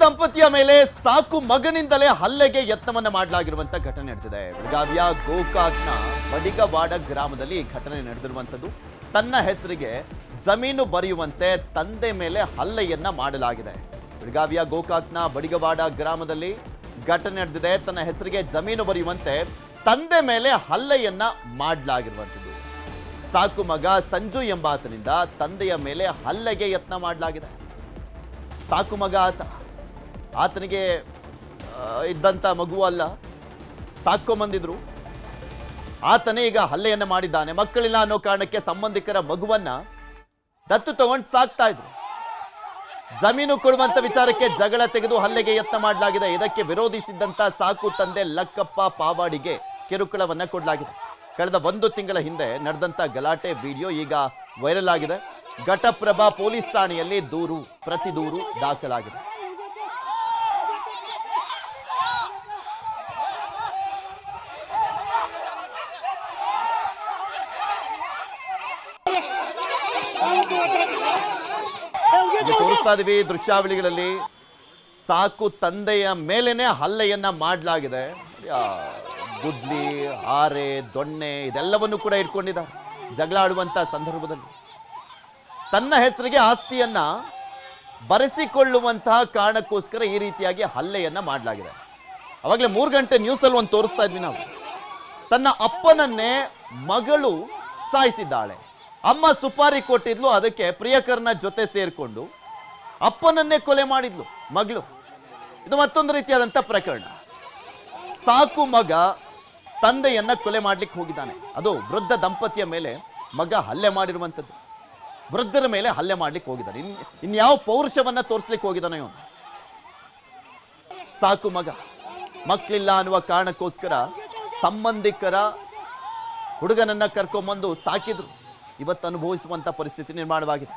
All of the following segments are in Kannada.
ದಂಪತಿಯ ಮೇಲೆ ಸಾಕು ಮಗನಿಂದಲೇ ಹಲ್ಲೆಗೆ ಯತ್ನವನ್ನ ಮಾಡಲಾಗಿರುವಂತ ಘಟನೆ ನಡೆದಿದೆ. ಬೆಳಗಾವಿಯ ಗೋಕಾಕ್ನ ಬಡಿಗವಾಡ ಗ್ರಾಮದಲ್ಲಿ ಈ ಘಟನೆ ನಡೆದಿರುವಂತದ್ದು. ತನ್ನ ಹೆಸರಿಗೆ ಜಮೀನು ಬರೆಯುವಂತೆ ತಂದೆ ಮೇಲೆ ಹಲ್ಲೆಯನ್ನ ಮಾಡಲಾಗಿದೆ. ಬೆಳಗಾವಿಯ ಗೋಕಾಕ್ನ ಬಡಿಗವಾಡ ಗ್ರಾಮದಲ್ಲಿ ಘಟನೆ ನಡೆದಿದೆ. ತನ್ನ ಹೆಸರಿಗೆ ಜಮೀನು ಬರೆಯುವಂತೆ ತಂದೆ ಮೇಲೆ ಹಲ್ಲೆಯನ್ನ ಮಾಡಲಾಗಿರುವಂತದ್ದು. ಸಾಕು ಮಗ ಸಂಜು ಎಂಬಾತನಿಂದ ತಂದೆಯ ಮೇಲೆ ಹಲ್ಲೆಗೆ ಯತ್ನ ಮಾಡಲಾಗಿದೆ. ಸಾಕು ಮಗ ಆತನಿಗೆ ಇದ್ದಂಥ ಮಗು ಅಲ್ಲ, ಸಾಕೊಂಬಂದಿದ್ರು. ಆತನೇ ಈಗ ಹಲ್ಲೆಯನ್ನು ಮಾಡಿದ್ದಾನೆ. ಮಕ್ಕಳಿಲ್ಲ ಅನ್ನೋ ಕಾರಣಕ್ಕೆ ಸಂಬಂಧಿಕರ ಮಗುವನ್ನ ದತ್ತು ತಗೊಂಡು ಸಾಕ್ತಾ ಇದ್ರು. ಜಮೀನು ಕೊಡುವಂತ ವಿಚಾರಕ್ಕೆ ಜಗಳ ತೆಗೆದು ಹಲ್ಲೆಗೆ ಯತ್ನ ಮಾಡಲಾಗಿದೆ. ಇದಕ್ಕೆ ವಿರೋಧಿಸಿದ್ದಂತ ಸಾಕು ತಂದೆ ಲಕ್ಕಪ್ಪ ಪಾವಾಡಿಗೆ ಕಿರುಕುಳವನ್ನ ಕೊಡಲಾಗಿದೆ. ಕಳೆದ 1 ತಿಂಗಳ ಹಿಂದೆ ನಡೆದಂತ ಗಲಾಟೆ ವಿಡಿಯೋ ಈಗ ವೈರಲ್ ಆಗಿದೆ. ಘಟಪ್ರಭಾ ಪೊಲೀಸ್ ಠಾಣೆಯಲ್ಲಿ ಪ್ರತಿ ದೂರು ದಾಖಲಾಗಿದೆ. ತೋರಿಸ್ತಾ ಇದೀವಿ ದೃಶ್ಯಾವಳಿಗಳಲ್ಲಿ. ಸಾಕು ತಂದೆಯ ಮೇಲೇನೆ ಹಲ್ಲೆಯನ್ನ ಮಾಡಲಾಗಿದೆ. ಗುದ್ಲಿ, ಹಾರೆ, ದೊಣ್ಣೆ ಇದೆಲ್ಲವನ್ನು ಕೂಡ ಇಟ್ಕೊಂಡಿದ್ದಾರೆ. ಜಗಳ ಆಡುವಂತ ಸಂದರ್ಭದಲ್ಲಿ ತನ್ನ ಹೆಸರಿಗೆ ಆಸ್ತಿಯನ್ನ ಬರೆಸಿಕೊಳ್ಳುವಂತಹ ಕಾರಣಕ್ಕೋಸ್ಕರ ಈ ರೀತಿಯಾಗಿ ಹಲ್ಲೆಯನ್ನ ಮಾಡಲಾಗಿದೆ. ಅವಾಗಲೇ 3 ಗಂಟೆ ನ್ಯೂಸಲ್ಲಿ ಒಂದು ತೋರಿಸ್ತಾ ಇದ್ವಿ ನಾವು. ತನ್ನ ಅಪ್ಪನನ್ನೇ ಮಗಳು ಸಾಯಿಸಿದ್ದಾಳೆ. ಅಮ್ಮ ಸುಪಾರಿ ಕೊಟ್ಟಿದ್ಲು, ಅದಕ್ಕೆ ಪ್ರಿಯಕರನ ಜೊತೆ ಸೇರಿಕೊಂಡು ಅಪ್ಪನನ್ನೇ ಕೊಲೆ ಮಾಡಿದ್ಲು ಮಗಳು. ಇದು ಮತ್ತೊಂದು ರೀತಿಯಾದಂಥ ಪ್ರಕರಣ. ಸಾಕು ಮಗ ತಂದೆಯನ್ನ ಕೊಲೆ ಮಾಡ್ಲಿಕ್ಕೆ ಹೋಗಿದ್ದಾನೆ. ಅದು ವೃದ್ಧ ದಂಪತಿಯ ಮೇಲೆ ಮಗ ಹಲ್ಲೆ ಮಾಡಿರುವಂಥದ್ದು. ವೃದ್ಧರ ಮೇಲೆ ಹಲ್ಲೆ ಮಾಡ್ಲಿಕ್ಕೆ ಹೋಗಿದ್ದಾನೆ. ಇನ್ಯಾವ ಪೌರುಷವನ್ನ ತೋರಿಸ್ಲಿಕ್ಕೆ ಹೋಗಿದ್ದಾನೆ ಇವನು. ಸಾಕು ಮಗ ಮಕ್ಕಳಿಲ್ಲ ಅನ್ನುವ ಕಾರಣಕ್ಕೋಸ್ಕರ ಸಂಬಂಧಿಕರ ಹುಡುಗನನ್ನ ಕರ್ಕೊಂಬಂದು ಸಾಕಿದ್ರು. ಇವತ್ತು ಅನುಭವಿಸುವಂತ ಪರಿಸ್ಥಿತಿ ನಿರ್ಮಾಣವಾಗಿದೆ.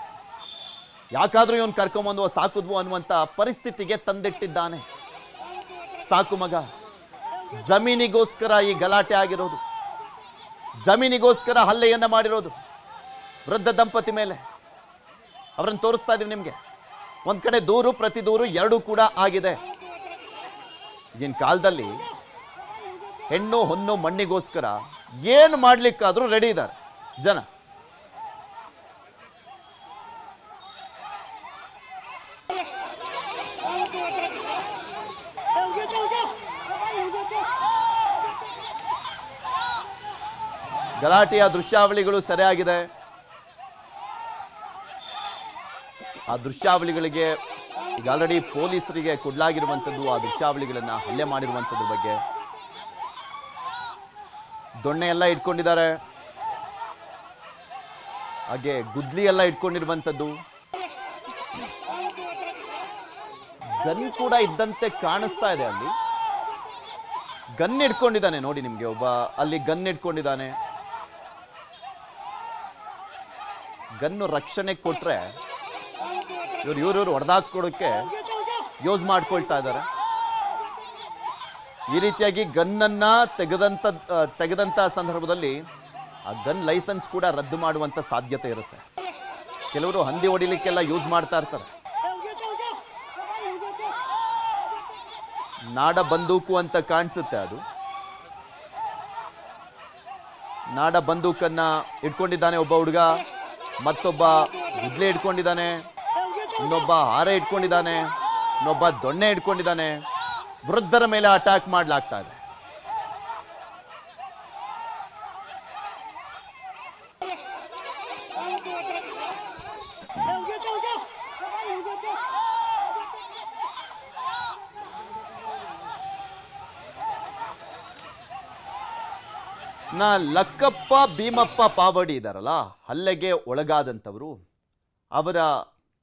ಯಾಕಾದ್ರೂ ಇವನು ಕರ್ಕೊಂಬಂದು ಸಾಕುದ್ವು ಅನ್ನುವಂತ ಪರಿಸ್ಥಿತಿಗೆ ತಂದಿಟ್ಟಿದ್ದಾನೆ. ಸಾಕು ಮಗ ಜಮೀನಿಗೋಸ್ಕರ ಈ ಗಲಾಟೆ ಆಗಿರೋದು, ಜಮೀನಿಗೋಸ್ಕರ ಹಲ್ಲೆಯನ್ನ ಮಾಡಿರೋದು ವೃದ್ಧ ದಂಪತಿ ಮೇಲೆ. ಅವರನ್ನು ತೋರಿಸ್ತಾ ಇದೀವಿ ನಿಮ್ಗೆ. ಒಂದ್ ಕಡೆ ದೂರು ಪ್ರತಿ ದೂರು ಎರಡೂ ಕೂಡ ಆಗಿದೆ. ಈಗಿನ ಕಾಲದಲ್ಲಿ ಹೆಣ್ಣು ಹೊನ್ನು ಮಣ್ಣಿಗೋಸ್ಕರ ಏನು ಮಾಡ್ಲಿಕ್ಕಾದ್ರೂ ರೆಡಿ ಇದ್ದಾರೆ ಜನ. ಗಲಾಟೆಯ ದೃಶ್ಯಾವಳಿಗಳು ಸರಿಯಾಗಿದೆ. ಆ ದೃಶ್ಯಾವಳಿಗಳಿಗೆ ಈಗ ಆಲ್ರೆಡಿ ಪೊಲೀಸರಿಗೆ ಕೊಡಲಾಗಿರುವಂಥದ್ದು. ಆ ದೃಶ್ಯಾವಳಿಗಳನ್ನ ಹಲ್ಲೆ ಮಾಡಿರುವಂಥದ್ರ ಬಗ್ಗೆ ದೊಣ್ಣೆ ಎಲ್ಲ ಇಟ್ಕೊಂಡಿದ್ದಾರೆ, ಹಾಗೆ ಗುದ್ಲಿ ಎಲ್ಲ ಇಟ್ಕೊಂಡಿರುವಂಥದ್ದು. ಗನ್ ಕೂಡ ಇದ್ದಂತೆ ಕಾಣಿಸ್ತಾ ಇದೆ. ಅಲ್ಲಿ ಗನ್ ಇಟ್ಕೊಂಡಿದ್ದಾನೆ ನೋಡಿ ನಿಮ್ಗೆ. ಒಬ್ಬ ಅಲ್ಲಿ ಗನ್ ಇಟ್ಕೊಂಡಿದ್ದಾನೆ. ಗನ್ನು ರಕ್ಷಣೆ ಕೊಟ್ರೆ ಇವ್ರು ಹೊಡೆದಾಕೊಡೋಕ್ಕೆ ಯೂಸ್ ಮಾಡ್ಕೊಳ್ತಾ ಇದ್ದಾರೆ. ಈ ರೀತಿಯಾಗಿ ಗನ್ನನ್ನ ತೆಗೆದಂತ ಸಂದರ್ಭದಲ್ಲಿ ಆ ಗನ್ ಲೈಸೆನ್ಸ್ ಕೂಡ ರದ್ದು ಮಾಡುವಂತ ಸಾಧ್ಯತೆ ಇರುತ್ತೆ. ಕೆಲವರು ಹಂದಿ ಹೊಡಿಲಿಕ್ಕೆಲ್ಲ ಯೂಸ್ ಮಾಡ್ತಾ ಇರ್ತಾರೆ. ನಾಡ ಬಂದೂಕು ಅಂತ ಕಾಣಿಸುತ್ತೆ. ಅದು ನಾಡ ಬಂದೂಕನ್ನ ಇಟ್ಕೊಂಡಿದ್ದಾನೆ ಒಬ್ಬ ಹುಡುಗ, ಮತ್ತೊಬ್ಬ ಗುದ್ಲೆ ಇಟ್ಕೊಂಡಿದ್ದಾನೆ, ಇನ್ನೊಬ್ಬ ಹಾರೆ ಇಟ್ಕೊಂಡಿದ್ದಾನೆ, ಇನ್ನೊಬ್ಬ ದೊಣ್ಣೆ ಇಟ್ಕೊಂಡಿದ್ದಾನೆ. ವೃದ್ಧರ ಮೇಲೆ ಅಟ್ಯಾಕ್ ಮಾಡಲಾಗ್ತಾ ಇದೆ. ಲಕ್ಕಪ್ಪ ಭೀಮಪ್ಪ ಪಾವಡಿ ಇದಾರಲ್ಲ, ಹಲ್ಲೆಗೆ ಒಳಗಾದಂಥವರು, ಅವರ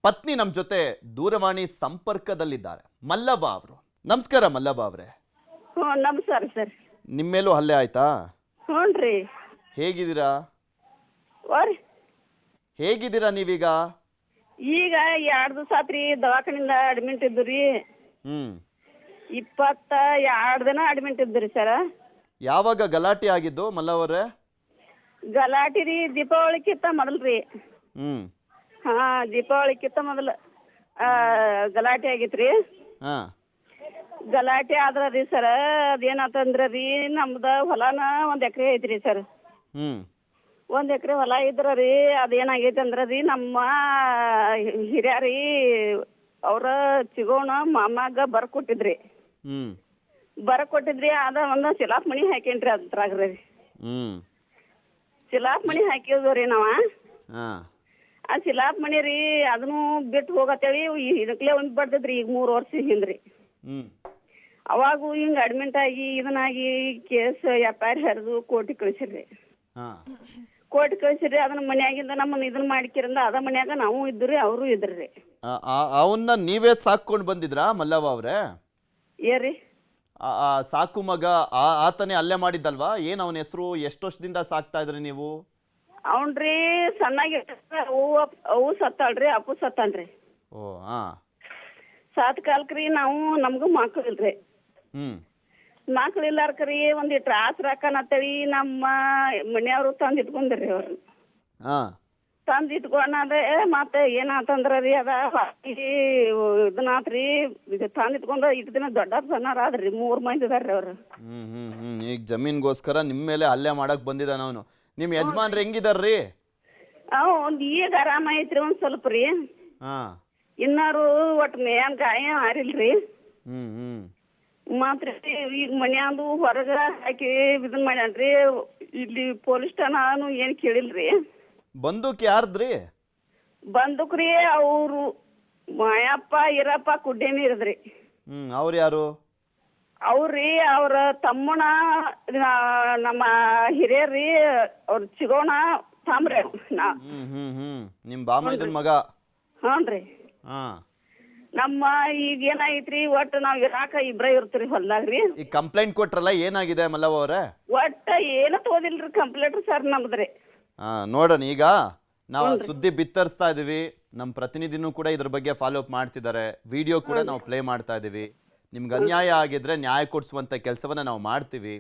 ಪತ್ನಿ ನಮ್ಮ ಜೊತೆ ದೂರವಾಣಿ ಸಂಪರ್ಕದಲ್ಲಿದ್ದಾರೆ. ಮಲ್ಲವ್ವ ಅವರು. ನಮಸ್ಕಾರ ಮಲ್ಲವ್ವ ಅವರೇ. ನಮಸ್ಕಾರ ಸರ್. ನಿಮ್ಮ ಮೇಲೂ ಹಲ್ಲೆ ಆಯ್ತಾ? ಹ್ಞೂನ್ರಿ. ಹೇಗಿದ್ದೀರಾ? ಹೇಗಿದ್ದೀರಾ ನೀವೀಗ? ಈಗ 2 ದಿವಸ ಆತ್ರಿ ದವಾಖಾನಿಂದ ಅಡ್ಮಿಟ್ ಇದ್ದುರಿ. 22 ದಿನ ಅಡ್ಮಿಟ್ ಇದ್ದುರಿ ಸರ್. ಯಾವಾಗ ಗಲಾಟೆ ಆಗಿದ್ದು ಮಲ್ಲವರೇ? ಗಲಾಟೆ ರೀ ದೀಪಾವಳಿಕ್ಕಿಂತ ಮೊದಲ್ರಿ. ಹಾ, ದೀಪಾವಳಿಕ್ಕಿಂತ ಮೊದಲು ಗಲಾಟೆ ಆಗಿತ್ರಿ. ಹಾ ಗಲಾಟೆ ಆದ್ರ ರೀ ಸರ್ ಅದೇನಾತಂದ್ರ ರೀ ನಮ್ದ ಹೊಲನ 1 ಎಕರೆ ಐತ್ರಿ ಸರ್. ಹ್ಮ್ 1 ಎಕರೆ ಹೊಲ ಇದ್ರ ರೀ ಅದೇನಾಗೈತೆ ಅಂದ್ರ ರೀ ನಮ್ಮ ಹಿರಿಯರಿ ಅವ್ರ ಚಿಗೋಣ ಮಾಮಾಗ ಬರ್ಕೊಟ್ಟಿದ್ರಿ. ಹ್ಮ್ ಬರ್ಕೊಟ್ಟಿದ್ರಿ ಅದ ಒಂದು ಸಿಲಾಪ್ ಮಣಿ ಹಾಕೇನ್ರಿ ಅದ್ರಾಗ ರೀ. ಹ್ಮ್ ಸಿಲಾಪ್ ಮಣಿ ಹಾಕಿದ್ರಿ ನಾವ. ಹಾ ಆ ಸಿಲಾಪ್ ಮಣಿ ರೀ ಅದನ್ನು ಬಿಟ್ಟು ಹೋಗತ್ತೇಳಿ ಇದಕ್ಲೆ ಒಂದ್ ಬಡ್ದದ್ರಿ ಈಗ 3 ವರ್ಷ ಹಿಂದ್ರಿ. ಹ್ಮ್ ಅವಾಗೂ ಹಿಂಗ ಅಡ್ಮಿಟ್ ಆಗಿ ಇದನ್ನಾಗಿ ಕೇಸ್ FIR ಹರಿದು ಕೋರ್ಟಿಗೆ ಕಳಿಸಿರ್ರಿ. ಹಾ ಕೋರ್ಟ್ ಕಳಿಸಿರಿ ಅದನ್ನ ಮನ್ಯಾಗಿಂದ ನಮ್ಮನ್ನ ಇದನ್ನ ಮಾಡಿಕಿರಿಂದ ಅದ ಮನ್ಯಾಗ ನಾವು ಇದ್ರಿ ಅವರು ಇದ್ರಿ. ಅವನ್ನ ನೀವೇ ಸಾಕೊಂಡು ಬಂದಿದ್ರಾ ಮಲ್ಲವ್ವ ಅವ್ರೆ? ಏರಿ ಸಾಕು ಮಗ ಆತನೇ ಅಲ್ಲೇ ಮಾಡಿದ್ದಲ್ವಾ? ಏನ್ ಅವನ ಹೆಸರು? ಎಷ್ಟು ವರ್ಷದಿಂದ ಸಾಕ್ತಾ ಇದ್ರಿ ನೀವು? ಅವನ್ರಿ ಸಣ್ಣಾಗಿ ಅವು ಸತ್ತಾಳ್ರಿ, ಅಪ್ಪು ಸತ್ತಾನ್ರಿ. ಓ ಹಾ ಸಾತ್ ಕಾಲಕ್ರಿ ನಾವು ನಮ್ಗೂ ಮಕ್ಳು ಇಲ್ರಿ. ಮಕ್ಳು ಇಲ್ಲಾರ್ಕರಿ ಒಂದಿಟ್ಟು ಆಸರ ಹಾಕನತ್ತೇಳಿ ನಮ್ಮ ಮನೆಯವರು ತಂದು ಇಟ್ಕೊಂಡ್ರಿ ಅವ್ರು. ತಂದು ಇಟ್ಕೊಂಡ್ರೆ ಮತ್ತೆ ಏನಾತಂದ್ರ ರೀ ಅದ ಇದನ್ನಾತ್ರಿ ತಂದು ಇಟ್ಕೊಂಡ ಇಟ್ಟು ದಿನ ದೊಡ್ಡ ಸಣ್ಣಾರ ಆದ್ರಿ 3 ಮಂದಿ ಇದಾರ್ರಿ ಅವ್ರು. ಈಗ ಜಮೀನ್ಗೋಸ್ಕರ ನಿಮ್ ಮೇಲೆ ಹಲ್ಲೆ ಮಾಡಕ್ ಬಂದಿದ್ದಾನ ಅವನು. ನಿಮ್ ಯಜಮಾನ್ರು ಹೆಂಗಿದಾರ್ರಿ? ಒಂದ್ ಈಗ ಆರಾಮ ಐತ್ರಿ ಒಂದ್ ಸ್ವಲ್ಪ ರೀ. ಇನ್ನಾರು ಒಟ್ಟು ಮೇಯನ್ ಗಾಯ ಆರಿಲ್ರಿ. ಮಾತ್ರ ಈಗ ಮನ್ಯಾಂದು ಹೊರಗ ಹಾಕಿ ಇದನ್ ಮಾಡ್ಯಾನ್ರಿ. ಇಲ್ಲಿ ಪೊಲೀಸ್ ಠಾಣಾನು ಏನ್ ಕೇಳಿಲ್ರಿ. ಬಂದೂಕ್ ಯಾರ್ದ್ರಿ? ಬಂದೂಕ್ರಿ ಅವ್ರು ಮಾಯಪ್ಪ ಈರಪ್ಪ ಕುಡ್ಡೇನಿ ಇರದ್ರಿ. ಅವ್ರು ಯಾರು? ಅವ್ರಿ ಅವ್ರ ತಮ್ಮನ ನಮ್ಮ ಹಿರಿಯರ್ರಿ ಅವ್ರ ಚಿಗೋಣ ತಾಮ್ರಿ. ನಿಮ್ ಬಾಮೈದನ್ ಮಗ? ಹ್ಞೂನ್ರಿ. ನಮ್ಮ ಈಗ ಏನಾಗೈತ್ರಿ ಒಟ್ಟು ನಾವ್ ಇರಾಕ ಇಬ್ರ ಇರ್ತೀರಿ ಹೊಲ್ದಾಗ್ರಿ. ಈಗ ಕಂಪ್ಲೇಂಟ್ ಕೊಟ್ರಲ್ಲ, ಏನಾಗಿದೆ ಮಲ್ಲವ್ವ ಅವ್ರೆ? ಒಟ್ಟ ಏನು ತೋದಿಲ್ರಿ ಕಂಪ್ಲೇಂಟ್ ಸರ್ ನಮ್ದ್ರಿ. ನೋಡೋಣ, ಈಗ ನಾವು ಸುದ್ದಿ ಬಿತ್ತರಿಸ್ತಾ ಇದೀವಿ. ನಮ್ಮ ಪ್ರತಿನಿಧಿನೂ ಕೂಡ ಇದ್ರ ಬಗ್ಗೆ ಫಾಲೋ ಅಪ್ ಮಾಡ್ತಿದ್ದಾರೆ. ವಿಡಿಯೋ ಕೂಡ ನಾವು ಪ್ಲೇ ಮಾಡ್ತಾ ಇದೀವಿ. ನಿಮ್ಗೆ ಅನ್ಯಾಯ ಆಗಿದ್ರೆ ನ್ಯಾಯ ಕೊಡಿಸುವಂತ ಕೆಲಸವನ್ನ ನಾವು ಮಾಡ್ತೀವಿ.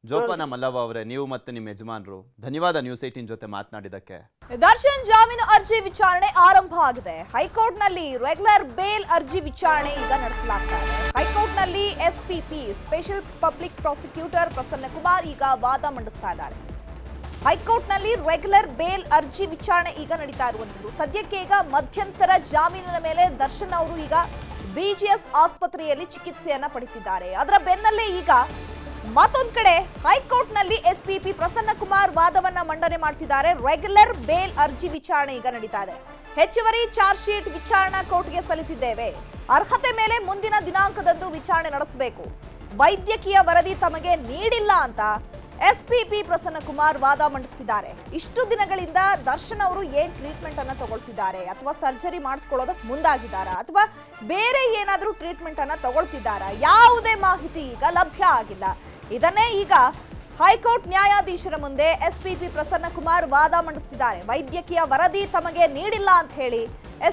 ಜೋಪಾನ ಮಲ್ಲವ್ವ ಅವರೇ, ನೀವು ಮತ್ತೆ ನಿಮ್ಮ ಯಜಮಾನರು. ಧನ್ಯವಾದ ನ್ಯೂಸ್ 18 ಜೊತೆ ಮಾತನಾಡಿದಕ್ಕೆ. ದರ್ಶನ್ ಜಾಮೀನು ಅರ್ಜಿ ವಿಚಾರಣೆ ಆರಂಭ ಆಗಿದೆ. ಹೈಕೋರ್ಟ್ ನಲ್ಲಿ ರೆಗ್ಯುಲರ್ ಬೇಲ್ ಅರ್ಜಿ ವಿಚಾರಣೆ ಈಗ ನಡೆಸಲಾಗ್ತಾ ಇದೆ. ಹೈಕೋರ್ಟ್ ನಲ್ಲಿ SPP special public prosecutor Prasanna Kumar ಈಗ ವಾದ ಮಂಡಿಸ್ತಾ ಇದ್ದಾರೆ. ಹೈಕೋರ್ಟ್ ನಲ್ಲಿ ರೆಗ್ಯುಲರ್ ಬೇಲ್ ಅರ್ಜಿ ವಿಚಾರಣೆ ಈಗ ನಡೀತಾ ಇರುವಂತದ್ದು. ಸದ್ಯಕ್ಕೆ ಈಗ ಮಧ್ಯಂತರ ಜಾಮೀನಿನ ಮೇಲೆ ದರ್ಶನ್ ಅವರು ಈಗ BGS ಆಸ್ಪತ್ರೆಯಲ್ಲಿ ಚಿಕಿತ್ಸೆಯನ್ನ ಪಡೆದಿದ್ದಾರೆ. ಅದರ ಬೆನ್ನಲ್ಲೇ ಈಗ ಮತ್ತೊಂದು ಕಡೆ ಹೈಕೋರ್ಟ್ ನಲ್ಲಿ SPP ಪ್ರಸನ್ನ ಕುಮಾರ್ ವಾದವನ್ನ ಮಂಡನೆ ಮಾಡ್ತಿದ್ದಾರೆ. ರೆಗ್ಯುಲರ್ ಬೇಲ್ ಅರ್ಜಿ ವಿಚಾರಣೆ ಈಗ ನಡೀತಾ ಇದೆ. ಹೆಚ್ಚುವರಿ ಚಾರ್ಜ್ ಶೀಟ್ ವಿಚಾರಣಾ ಕೋರ್ಟ್ಗೆ ಸಲ್ಲಿಸಿದ್ದೇವೆ. ಅರ್ಹತೆ ಮೇಲೆ ಮುಂದಿನ ದಿನಾಂಕದಂದು ವಿಚಾರಣೆ ನಡೆಸಬೇಕು. ವೈದ್ಯಕೀಯ ವರದಿ ತಮಗೆ ನೀಡಿಲ್ಲ ಅಂತ SPP ಪ್ರಸನ್ನ ಕುಮಾರ್ ವಾದ ಮಂಡಿಸ್ತಿದ್ದಾರೆ. ಇಷ್ಟು ದಿನಗಳಿಂದ ದರ್ಶನ್ ಅವರು ಏನ್ ಟ್ರೀಟ್ಮೆಂಟ್ ಅನ್ನ ತಗೊಳ್ತಿದ್ದಾರೆ, ಅಥವಾ ಸರ್ಜರಿ ಮಾಡಿಸ್ಕೊಳ್ಳೋದಕ್ಕೆ ಮುಂದಾಗಿದ್ದಾರಾ, ಅಥವಾ ಬೇರೆ ಏನಾದ್ರೂ ಟ್ರೀಟ್ಮೆಂಟ್ ಅನ್ನ ತಗೊಳ್ತಿದ್ದಾರಾ, ಯಾವುದೇ ಮಾಹಿತಿ ಈಗ ಲಭ್ಯ ಆಗಿಲ್ಲ. ಇದನ್ನೇ ಈಗ ಹೈಕೋರ್ಟ್ ನ್ಯಾಯಾಧೀಶರ ಮುಂದೆ SPP ಪ್ರಸನ್ನ ಕುಮಾರ್ ವಾದ ಮಂಡಿಸ್ತಿದ್ದಾರೆ. ವೈದ್ಯಕೀಯ ವರದಿ ತಮಗೆ ನೀಡಿಲ್ಲ ಅಂತ ಹೇಳಿ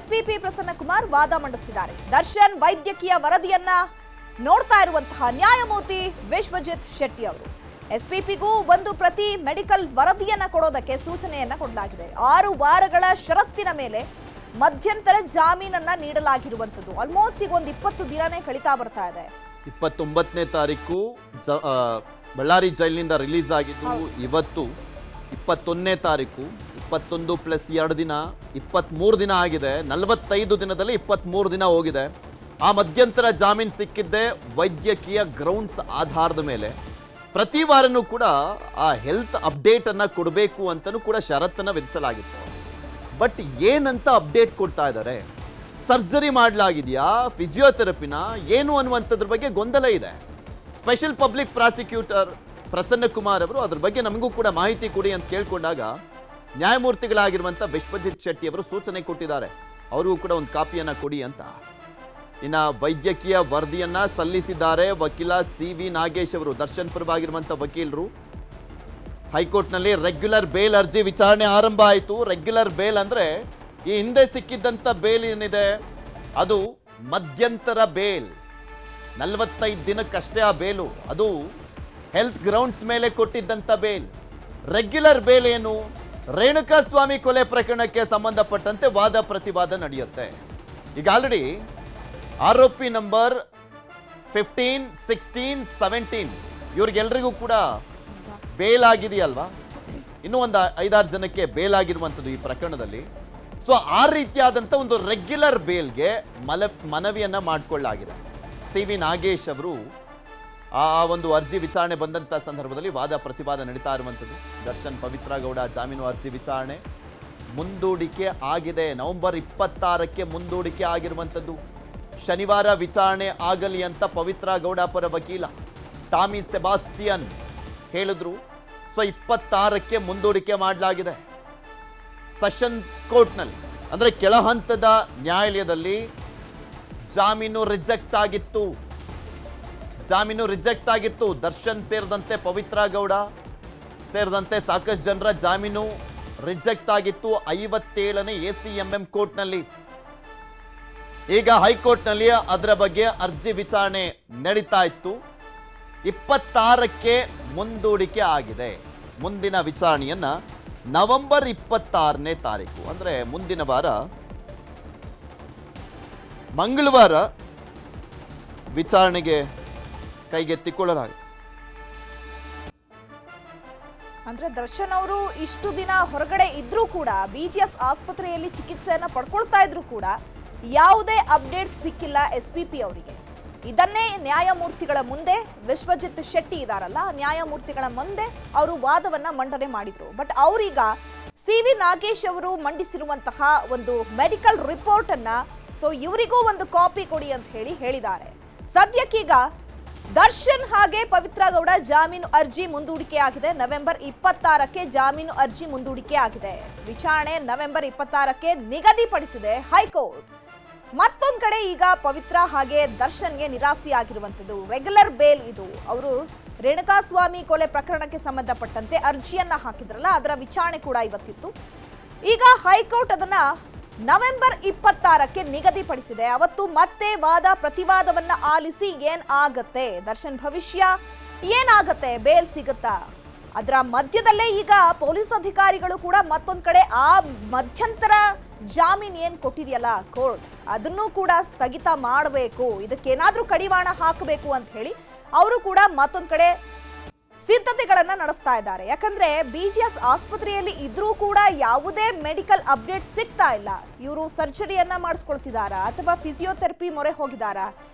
SPP ಪ್ರಸನ್ನ ಕುಮಾರ್ ವಾದ ಮಂಡಿಸ್ತಿದ್ದಾರೆ. ದರ್ಶನ್ ವೈದ್ಯಕೀಯ ವರದಿಯನ್ನ ನೋಡ್ತಾ ಇರುವಂತಹ ನ್ಯಾಯಮೂರ್ತಿ ವಿಶ್ವಜಿತ್ ಶೆಟ್ಟಿ ಅವರು SPPಗೂ ಒಂದು ಪ್ರತಿ ಮೆಡಿಕಲ್ ವರದಿಯನ್ನ ಕೊಡೋದಕ್ಕೆ ಸೂಚನೆಯನ್ನ ಕೊಡಲಾಗಿದೆ. 6 ವಾರಗಳ ಷರತ್ತಿನ ಮೇಲೆ ಮಧ್ಯಂತರ ಜಾಮೀನನ್ನ ನೀಡಲಾಗಿರುವಂತದ್ದು. ಆಲ್ಮೋಸ್ಟ್ ಈಗ ಒಂದು 20 ದಿನನೇ ಕಳೀತಾ ಬರ್ತಾ ಇದೆ. 29ನೇ ತಾರೀಕು ಬಳ್ಳಾರಿ ಜೈಲಿನಿಂದ ರಿಲೀಸ್ ಆಗಿದ್ದು. ಇವತ್ತು 21ನೇ ತಾರೀಕು. 21 + 2 ದಿನ 23 ದಿನ ಆಗಿದೆ. 45 ದಿನದಲ್ಲಿ 23 ದಿನ ಹೋಗಿದೆ. ಆ ಮಧ್ಯಂತರ ಜಾಮೀನು ಸಿಕ್ಕಿದ್ದೆ ವೈದ್ಯಕೀಯ ಗ್ರೌಂಡ್ಸ್ ಆಧಾರದ ಮೇಲೆ. ಪ್ರತಿ ವಾರನೂ ಕೂಡ ಆ ಹೆಲ್ತ್ ಅಪ್ಡೇಟ್ ಅನ್ನ ಕೊಡಬೇಕು ಅಂತಲೂ ಕೂಡ ಷರತ್ತನ್ನ ವಿಧಿಸಲಾಗಿತ್ತು. ಬಟ್ ಏನಂತ ಅಪ್ಡೇಟ್ ಕೊಡ್ತಾ ಇದ್ದಾರೆ? ಸರ್ಜರಿ ಮಾಡಲಾಗಿದೆಯಾ, ಫಿಸಿಯೋಥೆರಪಿನ, ಏನು ಅನ್ನುವಂಥದ್ರ ಬಗ್ಗೆ ಗೊಂದಲ ಇದೆ. Special public prosecutor Prasanna Kumar ಅವರು ಅದ್ರ ಬಗ್ಗೆ ನಮಗೂ ಕೂಡ ಮಾಹಿತಿ ಕೊಡಿ ಅಂತ ಕೇಳ್ಕೊಂಡಾಗ ನ್ಯಾಯಮೂರ್ತಿಗಳಾಗಿರುವಂಥ ವಿಶ್ವಜಿತ್ ಶೆಟ್ಟಿ ಅವರು ಸೂಚನೆ ಕೊಟ್ಟಿದ್ದಾರೆ, ಅವ್ರಿಗೂ ಕೂಡ ಒಂದು ಕಾಪಿಯನ್ನ ಕೊಡಿ ಅಂತ. ಇನ್ನ ವೈದ್ಯಕೀಯ ವರದಿಯನ್ನ ಸಲ್ಲಿಸಿದ್ದಾರೆ ವಕೀಲ CV ನಾಗೇಶ್ ಅವರು, ದರ್ಶನ್ ಪರವಾಗಿರುವಂಥ ವಕೀಲರು. ಹೈಕೋರ್ಟ್ನಲ್ಲಿ ರೆಗ್ಯುಲರ್ ಬೇಲ್ ಅರ್ಜಿ ವಿಚಾರಣೆ ಆರಂಭ ಆಯಿತು. ರೆಗ್ಯುಲರ್ ಬೇಲ್ ಅಂದ್ರೆ ಈ ಹಿಂದೆ ಸಿಕ್ಕಿದ್ದಂಥ ಬೇಲ್ ಏನಿದೆ ಅದು ಮಧ್ಯಂತರ ಬೇಲ್. 45 ದಿನಕ್ಕಷ್ಟೇ ಆ ಬೇಲು. ಅದು ಹೆಲ್ತ್ ಗ್ರೌಂಡ್ಸ್ ಮೇಲೆ ಕೊಟ್ಟಿದ್ದಂಥ ಬೇಲ್. ರೆಗ್ಯುಲರ್ ಬೇಲ್ ಏನು? ರೇಣುಕಾಸ್ವಾಮಿ ಕೊಲೆ ಪ್ರಕರಣಕ್ಕೆ ಸಂಬಂಧಪಟ್ಟಂತೆ ವಾದ ಪ್ರತಿವಾದ ನಡೆಯುತ್ತೆ. ಈಗ ಆಲ್ರೆಡಿ ಆರೋಪಿ ನಂಬರ್ 15, 16, 17 ಇವ್ರಿಗೆಲ್ರಿಗೂ ಕೂಡ ಬೇಲ್ ಆಗಿದೆಯಲ್ವಾ, ಇನ್ನೂ ಒಂದು 5-6 ಜನಕ್ಕೆ ಬೇಲ್ ಆಗಿರುವಂಥದ್ದು ಈ ಪ್ರಕರಣದಲ್ಲಿ. ಸೊ ಆ ರೀತಿಯಾದಂಥ ಒಂದು ರೆಗ್ಯುಲರ್ ಬೇಲ್ಗೆ ಮನವಿಯನ್ನ ಮಾಡಿಕೊಳ್ಳಲಾಗಿದೆ. ಸಿ ವಿ ನಾಗೇಶ್ ಅವರು ಆ ಒಂದು ಅರ್ಜಿ ವಿಚಾರಣೆ ಬಂದಂಥ ಸಂದರ್ಭದಲ್ಲಿ ವಾದ ಪ್ರತಿವಾದ ನಡೀತಾ ಇರುವಂಥದ್ದು. ದರ್ಶನ್ ಪವಿತ್ರ ಗೌಡ ಜಾಮೀನು ಅರ್ಜಿ ವಿಚಾರಣೆ ಮುಂದೂಡಿಕೆ ಆಗಿದೆ. ನವೆಂಬರ್ 26ಕ್ಕೆ ಮುಂದೂಡಿಕೆ ಆಗಿರುವಂಥದ್ದು. ಶನಿವಾರ ವಿಚಾರಣೆ ಆಗಲಿ ಅಂತ ಪವಿತ್ರ ಗೌಡ ಪರ ವಕೀಲ ಟಾಮಿ ಸೆಬಾಸ್ಟಿಯನ್ ಹೇಳಿದ್ರು. ಸೊ 26ಕ್ಕೆ ಮುಂದೂಡಿಕೆ ಮಾಡಲಾಗಿದೆ. ಸೆಷನ್ಸ್ ಕೋರ್ಟ್ನಲ್ಲಿ ಅಂದರೆ ಕೆಳ ಹಂತದ ನ್ಯಾಯಾಲಯದಲ್ಲಿ ಜಾಮೀನು ರಿಜೆಕ್ಟ್ ಆಗಿತ್ತು. ದರ್ಶನ್ ಸೇರಿದಂತೆ ಪವಿತ್ರ ಗೌಡ ಸೇರಿದಂತೆ ಸಾಕಷ್ಟು ಜನರ ಜಾಮೀನು ರಿಜೆಕ್ಟ್ ಆಗಿತ್ತು 57ನೇ ACMM ಕೋರ್ಟ್ನಲ್ಲಿ. ಈಗ ಹೈಕೋರ್ಟ್ನಲ್ಲಿ ಅದರ ಬಗ್ಗೆ ಅರ್ಜಿ ವಿಚಾರಣೆ ನಡೀತಾ ಇತ್ತು. 26ಕ್ಕೆ ಮುಂದೂಡಿಕೆ ಆಗಿದೆ. ಮುಂದಿನ ವಿಚಾರಣೆಯನ್ನ ನವೆಂಬರ್ 26ನೇ ತಾರೀಕು ಅಂದ್ರೆ ಮುಂದಿನ ವಾರ ಮಂಗಳವಾರ ವಿಚಾರಣೆಗೆ ಕೈಗೆತ್ತಿಕೊಳ್ಳಲಾಗಿದೆ. ಅಂದ್ರೆ ದರ್ಶನ್ ಅವರು ಇಷ್ಟು ದಿನ ಹೊರಗಡೆ ಇದ್ರೂ ಕೂಡ BGS ಆಸ್ಪತ್ರೆಯಲ್ಲಿ ಚಿಕಿತ್ಸೆಯನ್ನ ಪಡ್ಕೊಳ್ತಾ ಇದ್ರು ಕೂಡ ಯಾವುದೇ ಅಪ್ಡೇಟ್ ಸಿಕ್ಕಿಲ್ಲ SPP ಅವರಿಗೆ. ಇದನ್ನೇ ನ್ಯಾಯಮೂರ್ತಿಗಳ ಮುಂದೆ ವಿಶ್ವಜಿತ್ ಶೆಟ್ಟಿ ಇದಾರಲ್ಲ, ನ್ಯಾಯಮೂರ್ತಿಗಳ ಮುಂದೆ ಅವರು ವಾದವನ್ನ ಮಂಡನೆ ಮಾಡಿದ್ರು. ಬಟ್ ಅವರೀಗ CV ನಾಗೇಶ್ ಅವರು ಮಂಡಿಸಿರುವಂತಹ ಒಂದು ಮೆಡಿಕಲ್ ರಿಪೋರ್ಟ್ ಅನ್ನ ಸೊ ಇವರಿಗೂ ಒಂದು ಕಾಪಿ ಕೊಡಿ ಅಂತ ಹೇಳಿದ್ದಾರೆ. ಸದ್ಯಕ್ಕೀಗ ದರ್ಶನ್ ಹಾಗೆ ಪವಿತ್ರ ಗೌಡ ಜಾಮೀನು ಅರ್ಜಿ ಮುಂದೂಡಿಕೆ ಆಗಿದೆ. ನವೆಂಬರ್ 26ಕ್ಕೆ ಜಾಮೀನು ಅರ್ಜಿ ಮುಂದೂಡಿಕೆ ಆಗಿದೆ. ವಿಚಾರಣೆ ನವೆಂಬರ್ 26ಕ್ಕೆ ನಿಗದಿಪಡಿಸಿದೆ ಹೈಕೋರ್ಟ್. ಮತ್ತೊಂದ್ ಕಡೆ ಈಗ ಪವಿತ್ರ ಹಾಗೆ ದರ್ಶನ್ಗೆ ನಿರಾಸೆಯಾಗಿರುವಂಥದ್ದು ರೆಗ್ಯುಲರ್ ಬೇಲ್. ಇದು ಅವರು ರೇಣುಕಾಸ್ವಾಮಿ ಕೊಲೆ ಪ್ರಕರಣಕ್ಕೆ ಸಂಬಂಧಪಟ್ಟಂತೆ ಅರ್ಜಿಯನ್ನ ಹಾಕಿದ್ರಲ್ಲ, ಅದರ ವಿಚಾರಣೆ ಕೂಡ ಇವತ್ತಿತ್ತು. ಈಗ ಹೈಕೋರ್ಟ್ ಅದನ್ನ ನವೆಂಬರ್ 26ಕ್ಕೆ ನಿಗದಿಪಡಿಸಿದೆ. ಅವತ್ತು ಮತ್ತೆ ವಾದ ಪ್ರತಿವಾದವನ್ನ ಆಲಿಸಿ ಏನ್ ಆಗತ್ತೆ, ದರ್ಶನ್ ಭವಿಷ್ಯ ಏನಾಗತ್ತೆ, ಬೇಲ್ ಸಿಗುತ್ತಾ, ಅದರ ಮಧ್ಯದಲ್ಲೇ ಈಗ ಪೊಲೀಸ್ ಅಧಿಕಾರಿಗಳು ಕೂಡ ಮತ್ತೊಂದ್ ಕಡೆ ಆ ಮಧ್ಯಂತರ ಜಾಮೀನ್ ಏನ್ ಕೊಟ್ಟಿದೆಯಲ್ಲ ಕೋರ್ಟ್, ಅದನ್ನು ಕೂಡ ಸ್ಥಗಿತ ಮಾಡಬೇಕು, ಇದಕ್ಕೇನಾದ್ರೂ ಕಡಿವಾಣ ಹಾಕಬೇಕು ಅಂತ ಹೇಳಿ ಅವರು ಕೂಡ ಮತ್ತೊಂದ್ ಕಡೆ ಸಿದ್ಧತೆಗಳನ್ನ ನಡೆಸ್ತಾ ಇದ್ದಾರೆ. ಯಾಕಂದ್ರೆ BGS ಆಸ್ಪತ್ರೆಯಲ್ಲಿ ಇದ್ರೂ ಕೂಡ ಯಾವುದೇ ಮೆಡಿಕಲ್ ಅಪ್ಡೇಟ್ ಸಿಗ್ತಾ ಇಲ್ಲ. ಇವರು ಸರ್ಜರಿಯನ್ನ ಮಾಡಿಸ್ಕೊಳ್ತಿದಾರಾ ಅಥವಾ ಫಿಸಿಯೋಥೆರಪಿ ಮೊರೆ ಹೋಗಿದಾರಾ,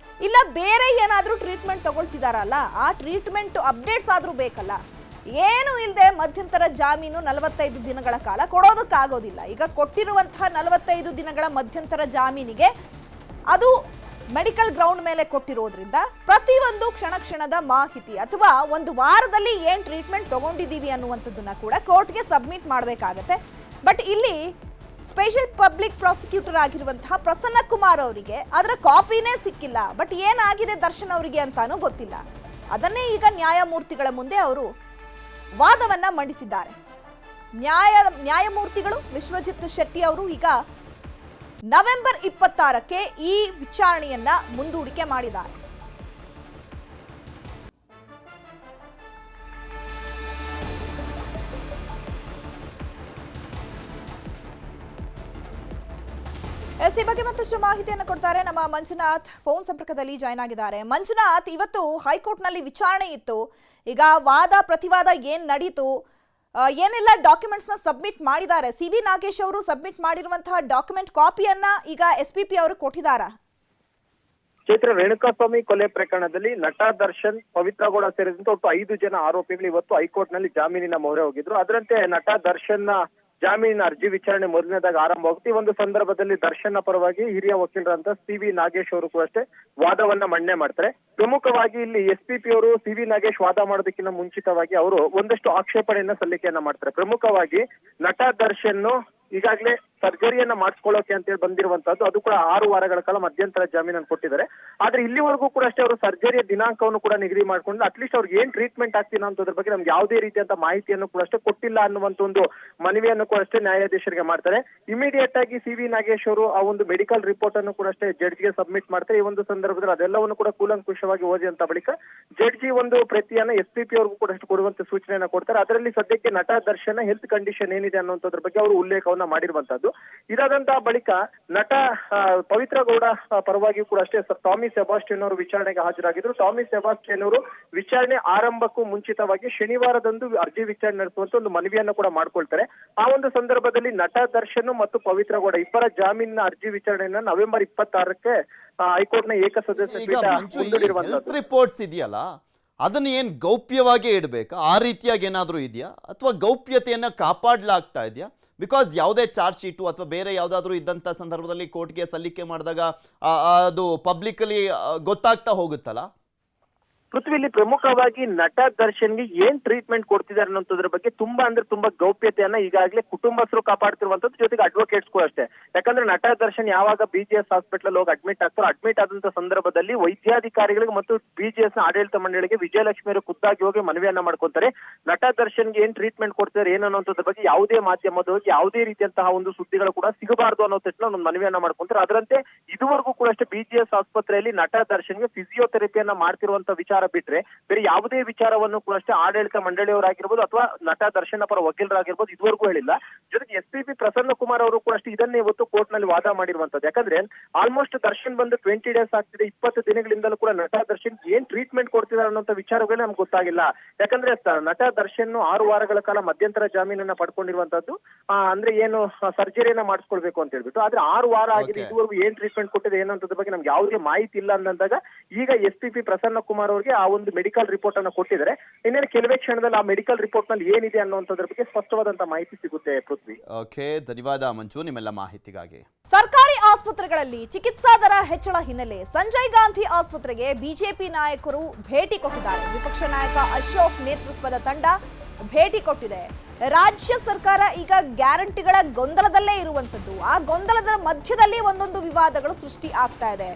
ಇಲ್ಲ ಬೇರೆ ಏನಾದ್ರೂ ಟ್ರೀಟ್ಮೆಂಟ್ ತಗೊಳ್ತಿದಾರಲ್ಲ, ಆ ಟ್ರೀಟ್ಮೆಂಟ್ ಅಪ್ಡೇಟ್ಸ್ ಆದ್ರೂ ಬೇಕಲ್ಲ. ಏನು ಇಲ್ಲದೆ ಮಧ್ಯಂತರ ಜಾಮೀನು 45 ದಿನಗಳ ಕಾಲ ಕೊಡೋದಕ್ಕಾಗೋದಿಲ್ಲ. ಈಗ ಕೊಟ್ಟಿರುವಂತಹ 45 ದಿನಗಳ ಮಧ್ಯಂತರ ಜಾಮೀನಿಗೆ ಅದು ಮೆಡಿಕಲ್ ಗ್ರೌಂಡ್ ಮೇಲೆ ಕೊಟ್ಟಿರೋದ್ರಿಂದ ಪ್ರತಿಯೊಂದು ಕ್ಷಣದ ಮಾಹಿತಿ ಅಥವಾ ಒಂದು ವಾರದಲ್ಲಿ ಏನ್ ಟ್ರೀಟ್ಮೆಂಟ್ ತಗೊಂಡಿದ್ದೀವಿ ಅನ್ನುವಂಥದ್ದನ್ನ ಕೂಡ ಕೋರ್ಟ್ಗೆ ಸಬ್ಮಿಟ್ ಮಾಡಬೇಕಾಗತ್ತೆ. ಬಟ್ ಇಲ್ಲಿ ಸ್ಪೆಷಲ್ ಪಬ್ಲಿಕ್ ಪ್ರಾಸಿಕ್ಯೂಟರ್ ಆಗಿರುವಂತಹ ಪ್ರಸನ್ನ ಕುಮಾರ್ ಅವರಿಗೆ ಅದರ ಕಾಪಿನೇ ಸಿಕ್ಕಿಲ್ಲ. ಬಟ್ ಏನಾಗಿದೆ ದರ್ಶನ್ ಅವರಿಗೆ ಅಂತಾನೂ ಗೊತ್ತಿಲ್ಲ. ಅದನ್ನೇ ಈಗ ನ್ಯಾಯಮೂರ್ತಿಗಳ ಮುಂದೆ ಅವರು ವಾದವನ್ನ ಮಂಡಿಸಿದ್ದಾರೆ. ನ್ಯಾಯಮೂರ್ತಿಗಳು ವಿಶ್ವಜಿತ್ ಶೆಟ್ಟಿ ಅವರು ಈಗ ನವೆಂಬರ್ 26ಕ್ಕೆ ಈ ವಿಚಾರಣೆಯನ್ನ ಮುಂದೂಡಿಕೆ ಮಾಡಿದ್ದಾರೆ. ಈ ಬಗ್ಗೆ ಮತ್ತಷ್ಟು ಮಾಹಿತಿಯನ್ನು ಕೊಡ್ತಾರೆ ನಮ್ಮ ಮಂಜುನಾಥ್, ಫೋನ್ ಸಂಪರ್ಕದಲ್ಲಿ ಜಾಯ್ನ್ ಆಗಿದ್ದಾರೆ. ಮಂಜುನಾಥ್, ಇವತ್ತು ಹೈಕೋರ್ಟ್ನಲ್ಲಿ ವಿಚಾರಣೆ ಇತ್ತು. ಈಗ ವಾದ ಪ್ರತಿವಾದ ಏನ್ ನಡೀತು, ಏನೆಲ್ಲ ಡಾಕ್ಯುಮೆಂಟ್ಸ್ ನ ಸಬ್ಮಿಟ್ ಮಾಡಿದ್ದಾರೆ, CV ನಾಗೇಶ್ ಅವರು ಸಬ್ಮಿಟ್ ಮಾಡಿರುವಂತಹ ಡಾಕ್ಯುಮೆಂಟ್ ಕಾಪಿಯನ್ನ ಈಗ SPP ಅವರು ಕೊಟ್ಟಿದ್ದಾರಾ? ಚೈತ್ರ, ರೇಣುಕಾಸ್ವಾಮಿ ಕೊಲೆ ಪ್ರಕರಣದಲ್ಲಿ ನಟ ದರ್ಶನ್, ಪವಿತ್ರ ಗೌಡ ಸೇರಿದಂತೆ ಒಟ್ಟು 5 ಜನ ಆರೋಪಿಗಳು ಇವತ್ತು ಹೈಕೋರ್ಟ್ ನಲ್ಲಿ ಜಾಮೀನಿನ ಮೊರೆ ಹೋಗಿದ್ರು. ಅದರಂತೆ ನಟ ದರ್ಶನ್ ಜಾಮೀನಿನ ಅರ್ಜಿ ವಿಚಾರಣೆ ಮೊದಲನೇದಾಗಿ ಆರಂಭವಾಗುತ್ತೆ. ಈ ಒಂದು ಸಂದರ್ಭದಲ್ಲಿ ದರ್ಶನ್ ಪರವಾಗಿ ಹಿರಿಯ ವಕೀಲರಂತ CV ನಾಗೇಶ್ ಅವರು ಕೂಡ ಅಷ್ಟೇ ವಾದವನ್ನ ಮಂಡನೆ ಮಾಡ್ತಾರೆ. ಪ್ರಮುಖವಾಗಿ ಇಲ್ಲಿ SPP ಅವರು CV ನಾಗೇಶ್ ವಾದ ಮಾಡೋದಕ್ಕಿಂತ ಮುಂಚಿತವಾಗಿ ಅವರು ಒಂದಷ್ಟು ಆಕ್ಷೇಪಣೆಯನ್ನ ಸಲ್ಲಿಕೆಯನ್ನ ಮಾಡ್ತಾರೆ. ಪ್ರಮುಖವಾಗಿ ನಟ ದರ್ಶನ್ ಈಗಾಗಲೇ ಸರ್ಜರಿಯನ್ನ ಮಾಡಿಸ್ಕೊಳ್ಳೋಕೆ ಅಂತೇಳಿ ಬಂದಿರುವಂತದ್ದು, ಅದು ಕೂಡ 6 ವಾರಗಳ ಕಾಲ ಮಧ್ಯಂತರ ಜಾಮೀನನ್ನು ಕೊಟ್ಟಿದ್ದಾರೆ. ಆದ್ರೆ ಇಲ್ಲಿವರೆಗೂ ಕೂಡ ಅಷ್ಟೇ ಅವರು ಸರ್ಜರಿಯ ದಿನಾಂಕವನ್ನು ಕೂಡ ನಿಗದಿ ಮಾಡ್ಕೊಂಡು ಅಟ್ಲೀಸ್ಟ್ ಅವ್ರಿಗೆ ಏನ್ ಟ್ರೀಟ್ಮೆಂಟ್ ಆಗ್ತೀನ ಅನ್ನೋದ್ರ ಬಗ್ಗೆ ನಮ್ಗೆ ಯಾವುದೇ ರೀತಿಯಂತ ಮಾಹಿತಿಯನ್ನು ಕೂಡ ಅಷ್ಟೇ ಕೊಟ್ಟಿಲ್ಲ ಅನ್ನುವಂತ ಒಂದು ಮನವಿಯನ್ನು ಕೂಡ ಅಷ್ಟೇ ನ್ಯಾಯಾಧೀಶರಿಗೆ ಮಾಡ್ತಾರೆ. ಇಮಿಡಿಯೇಟ್ ಆಗಿ CV ನಾಗೇಶ್ ಅವರು ಆ ಒಂದು ಮೆಡಿಕಲ್ ರಿಪೋರ್ಟ್ ಅನ್ನು ಕೂಡ ಅಷ್ಟೇ ಜಡ್ಜ್ಗೆ ಸಬ್ಮಿಟ್ ಮಾಡ್ತಾರೆ. ಈ ಒಂದು ಸಂದರ್ಭದಲ್ಲಿ ಅದೆಲ್ಲವನ್ನು ಕೂಡ ಕೂಲಂಕುಷವಾಗಿ ಓದಿದಂತ ಬಳಿಕ ಜಡ್ಜಿ ಒಂದು ಪ್ರತಿಯನ್ನ SPP ಅವ್ರಿಗೂ ಕೂಡ ಅಷ್ಟು ಕೊಡುವಂತ ಸೂಚನೆಯನ್ನ ಕೊಡ್ತಾರೆ. ಅದರಲ್ಲಿ ಸದ್ಯಕ್ಕೆ ನಟ ದರ್ಶನ ಹೆಲ್ತ್ ಕಂಡೀಷನ್ ಏನಿದೆ ಅನ್ನುವಂಥದ್ರ ಬಗ್ಗೆ ಅವರು ಉಲ್ಲೇಖವನ್ನು ಕೆಲಸವನ್ನ ಮಾಡಿರುವಂತದ್ದು. ಇದಾದಂತಹ ಬಳಿಕ ನಟ ಪವಿತ್ರ ಗೌಡ ಪರವಾಗಿಯೂ ಕೂಡ ಅಷ್ಟೇ ಟಾಮಿ ಸೆಬಾಸ್ಟಿಯನ್ ಅವರು ವಿಚಾರಣೆಗೆ ಹಾಜರಾಗಿದ್ರು. ಟಾಮಿ ಸೆಬಾಸ್ಟಿಯನ್ ಅವರು ವಿಚಾರಣೆ ಆರಂಭಕ್ಕೂ ಮುಂಚಿತವಾಗಿ ಶನಿವಾರದಂದು ಅರ್ಜಿ ವಿಚಾರಣೆ ನಡೆಸುವಂತ ಒಂದು ಮನವಿಯನ್ನು ಕೂಡ ಮಾಡ್ಕೊಳ್ತಾರೆ. ಆ ಒಂದು ಸಂದರ್ಭದಲ್ಲಿ ನಟ ದರ್ಶನ್ ಮತ್ತು ಪವಿತ್ರ ಗೌಡ ಇಬ್ಬರ ಜಾಮೀನಿನ ಅರ್ಜಿ ವಿಚಾರಣೆಯನ್ನ ನವೆಂಬರ್ 26ಕ್ಕೆ ಹೈಕೋರ್ಟ್ನ ಏಕಸದಸ್ಯ ಪೀಠ ಮುಂದೂಡಿರುವಂತದ್ದು. ರಿಪೋರ್ಟ್ಸ್ ಇದೆಯಲ್ಲ ಅದನ್ನ ಏನ್ ಗೌಪ್ಯವಾಗಿ ಇಡಬೇಕಾ, ಆ ರೀತಿಯಾಗಿ ಏನಾದ್ರೂ ಇದೆಯಾ ಅಥವಾ ಗೌಪ್ಯತೆಯನ್ನ ಕಾಪಾಡಲಾಗ್ತಾ ಇದೆಯಾ? ಬಿಕಾಸ್ ಯಾವುದೇ ಚಾರ್ಜ್ ಶೀಟು ಅಥವಾ ಬೇರೆ ಯಾವುದಾದ್ರೂ ಇದ್ದಂಥ ಸಂದರ್ಭದಲ್ಲಿ ಕೋರ್ಟ್ಗೆ ಸಲ್ಲಿಕೆ ಮಾಡಿದಾಗ ಅದು ಪಬ್ಲಿಕಲಿ ಗೊತ್ತಾಗ್ತಾ ಹೋಗುತ್ತಲ್ಲ. ಪೃಥ್ವಿಲಿ ಪ್ರಮುಖವಾಗಿ ನಟ ದರ್ಶನ್ಗೆ ಏನ್ ಟ್ರೀಟ್ಮೆಂಟ್ ಕೊಡ್ತಿದ್ದಾರೆ ಅನ್ನೋದ್ರ ಬಗ್ಗೆ ತುಂಬಾ ಗೌಪ್ಯತೆಯನ್ನ ಈಗಾಗಲೇ ಕುಟುಂಬಸ್ಥರು ಕಾಪಾಡ್ತಿರುವಂತದ್ದು, ಜೊತೆಗೆ ಅಡ್ವೊಕೇಟ್ಸ್ ಕೂಡ ಅಷ್ಟೇ. ಯಾಕಂದ್ರೆ ನಟ ದರ್ಶನ್ ಯಾವಾಗ BGS ಹಾಸ್ಪಿಟಲ್ ಹೋಗಿ ಅಡ್ಮಿಟ್ ಆಗ್ತಾರೋ, ಅಡ್ಮಿಟ್ ಆದಂತ ಸಂದರ್ಭದಲ್ಲಿ ವೈದ್ಯಾಧಿಕಾರಿಗಳಿಗೆ ಮತ್ತು BGS ನ ಆಡಳಿತ ಮಂಡಳಿಗೆ ವಿಜಯಲಕ್ಷ್ಮಿ ಅವರು ಖುದ್ದಾಗಿ ಹೋಗಿ ಮನವಿಯನ್ನ ಮಾಡ್ಕೊತಾರೆ. ನಟ ದರ್ಶನ್ಗೆ ಏನ್ ಟ್ರೀಟ್ಮೆಂಟ್ ಕೊಡ್ತಾರೆ ಏನು ಅನ್ನೋದ್ರ ಬಗ್ಗೆ ಯಾವುದೇ ಮಾಧ್ಯಮದವರಿಗೆ ಯಾವುದೇ ರೀತಿಯಂತಹ ಒಂದು ಸುದ್ದಿಗಳು ಕೂಡ ಸಿಗಬಾರದು ಅನ್ನೋ ತಕ್ಷಣ ಒಂದು ಮನವಿಯನ್ನ ಮಾಡ್ಕೊಂತಾರೆ. ಅದರಂತೆ ಇದುವರೆಗೂ ಕೂಡ ಅಷ್ಟೇ BGS ಆಸ್ಪತ್ರೆಯಲ್ಲಿ ನಟ ದರ್ಶನ್ಗೆ ಫಿಸಿಯೋಥೆರಪಿಯನ್ನ ಮಾಡ್ತಿರುವಂತ ವಿಚಾರ ಬಿಟ್ರೆ ಬೇರೆ ಯಾವುದೇ ವಿಚಾರವನ್ನು ಕೂಡ ಅಷ್ಟೇ ಆಡಳಿತ ಮಂಡಳಿಯವರಾಗಿರ್ಬೋದು ಅಥವಾ ನಟ ದರ್ಶನ್ ಪರ ವಕೀಲರಾಗಿರ್ಬೋದು ಇದುವರೆಗೂ ಹೇಳಿಲ್ಲ. ಜೊತೆಗೆ SPP ಪ್ರಸನ್ನ ಕುಮಾರ್ ಅವರು ಕೂಡ ಅಷ್ಟೇ ಇದನ್ನೇ ಇವತ್ತು ಕೋರ್ಟ್ ನಲ್ಲಿ ವಾದ ಮಾಡಿರುವಂತದ್ದು. ಯಾಕಂದ್ರೆ ಆಲ್ಮೋಸ್ಟ್ ದರ್ಶನ್ ಬಂದು 20 ಡೇಸ್ ಆಗ್ತಿದೆ, 20 ದಿನಗಳಿಂದಲೂ ಕೂಡ ನಟ ದರ್ಶನ್ ಏನ್ ಟ್ರೀಟ್ಮೆಂಟ್ ಕೊಡ್ತಿದ್ದಾರೆ ಅನ್ನೋ ವಿಚಾರಗಳೇ ನಮ್ಗೆ ಗೊತ್ತಾಗಿಲ್ಲ. ಯಾಕಂದ್ರೆ ನಟ ದರ್ಶನ್ 6 ವಾರಗಳ ಕಾಲ ಮಧ್ಯಂತರ ಜಾಮೀನನ್ನ ಪಡ್ಕೊಂಡಿರುವಂತದ್ದು, ಅಂದ್ರೆ ಏನು ಸರ್ಜರಿಯನ್ನ ಮಾಡಿಸ್ಕೊಳ್ಬೇಕು ಅಂತ ಹೇಳ್ಬಿಟ್ಟು. ಆದ್ರೆ 6 ವಾರ ಆಗಿದೆ, ಇದುವರೆಗೂ ಏನ್ ಟ್ರೀಟ್ಮೆಂಟ್ ಕೊಟ್ಟಿದೆ ಏನಂತದ ಬಗ್ಗೆ ನಮ್ಗೆ ಯಾವುದೇ ಮಾಹಿತಿ ಇಲ್ಲ ಅಂದಾಗ ಈಗ SPP ಪ್ರಸನ್ನ ಕುಮಾರ್ ಅವರಿಗೆ ಆ ಒಂದು ಮೆಡಿಕಲ್ ರಿಪೋರ್ಟ್ ಅನ್ನು ಕೊಟ್ಟಿದ್ದಾರೆ. ಇನ್ನೇನು ಕೆಲವೇ ಕ್ಷಣದಲ್ಲಿ ಆ ಮೆಡಿಕಲ್ ರಿಪೋರ್ಟ್ ನಲ್ಲಿ ಏನಿದೆ ಅನ್ನುವಂಥದ್ರ ಬಗ್ಗೆ ಸ್ಪಷ್ಟವಾದಂತ ಮಾಹಿತಿ ಸಿಗುತ್ತೆ. ಪೃಥ್ವಿ, ಓಕೆ, ಧನ್ಯವಾದ ಮಂಜು ನಿಮ್ಮೆಲ್ಲ ಮಾಹಿತಿಗಾಗಿ. ಸರ್ಕಾರಿ ಆಸ್ಪತ್ರೆಗಳಲ್ಲಿ ಚಿಕಿತ್ಸಾ ದರ ಹೆಚ್ಚಳ ಹಿನ್ನೆಲೆ ಸಂಜಯ್ ಗಾಂಧಿ ಆಸ್ಪತ್ರೆಗೆ ಬಿಜೆಪಿ ನಾಯಕರು ಭೇಟಿ ಕೊಟ್ಟಿದ್ದಾರೆ. ವಿಪಕ್ಷ ನಾಯಕ ಅಶೋಕ್ ನೇತೃತ್ವದ ತಂಡ ಭೇಟಿ ಕೊಟ್ಟಿದೆ. ರಾಜ್ಯ ಸರ್ಕಾರ ಈಗ ಗ್ಯಾರಂಟಿಗಳ ಗೊಂದಲದಲ್ಲೇ ಇರುವಂತದ್ದು. ಆ ಗೊಂದಲದ ಮಧ್ಯದಲ್ಲಿ ಒಂದೊಂದು ವಿವಾದಗಳು ಸೃಷ್ಟಿ ಆಗ್ತಾ ಇದೆ.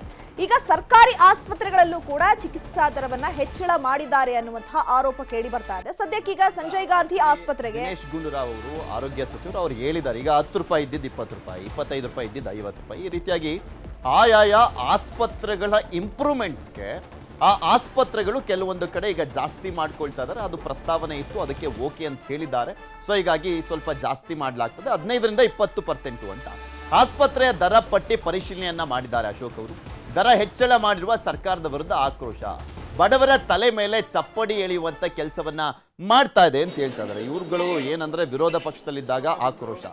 ಈಗ ಸರ್ಕಾರಿ ಆಸ್ಪತ್ರೆಗಳಲ್ಲೂ ಕೂಡ ಚಿಕಿತ್ಸಾ ದರವನ್ನ ಹೆಚ್ಚಳ ಮಾಡಿದ್ದಾರೆ ಅನ್ನುವಂತಹ ಆರೋಪ ಕೇಳಿ ಬರ್ತಾ ಇದೆ. ಸದ್ಯಕ್ಕೀಗ ಸಂಜಯ್ ಗಾಂಧಿ ಆಸ್ಪತ್ರೆಗೆ ದಿನೇಶ್ ಗುಂಡೂರಾವ್ ಅವರು ಆರೋಗ್ಯ ಸಚಿವರು ಅವ್ರು ಹೇಳಿದ್ದಾರೆ, ಈಗ 10 ರೂಪಾಯಿ ಇದ್ದಿದ್ದು 20 ರೂಪಾಯಿ, 25 ರೂಪಾಯಿ ಇದ್ದಿದ್ದು 50 ರೂಪಾಯಿ, ಈ ರೀತಿಯಾಗಿ ಆಯಾಯ ಆಸ್ಪತ್ರೆಗಳ ಇಂಪ್ರೂವ್ಮೆಂಟ್ಸ್ಗೆ ಆ ಆಸ್ಪತ್ರೆಗಳು ಕೆಲವೊಂದು ಕಡೆ ಈಗ ಜಾಸ್ತಿ ಮಾಡ್ಕೊಳ್ತಾ ಇದ್ದಾರೆ. ಅದು ಪ್ರಸ್ತಾವನೆ ಇತ್ತು, ಅದಕ್ಕೆ ಓಕೆ ಅಂತ ಹೇಳಿದ್ದಾರೆ. ಸೊ ಹೀಗಾಗಿ ಸ್ವಲ್ಪ ಜಾಸ್ತಿ ಮಾಡಲಾಗ್ತದೆ, 15ರಿಂದ 20% ಅಂತ. ಆಸ್ಪತ್ರೆಯ ದರ ಪಟ್ಟಿ ಪರಿಶೀಲನೆಯನ್ನ ಮಾಡಿದ್ದಾರೆ ಅಶೋಕ್ ಅವರು. ದರ ಹೆಚ್ಚಳ ಮಾಡಿರುವ ಸರ್ಕಾರದ ವಿರುದ್ಧ ಆಕ್ರೋಶ, ಬಡವರ ತಲೆ ಮೇಲೆ ಚಪ್ಪಡಿ ಎಳೆಯುವಂತ ಕೆಲಸವನ್ನ ಮಾಡ್ತಾ ಇದೆ ಅಂತ ಹೇಳ್ತಾ ಇದ್ದಾರೆ. ಇವ್ರುಗಳು ಏನಂದ್ರೆ ವಿರೋಧ ಪಕ್ಷದಲ್ಲಿದ್ದಾಗ ಆಕ್ರೋಶ,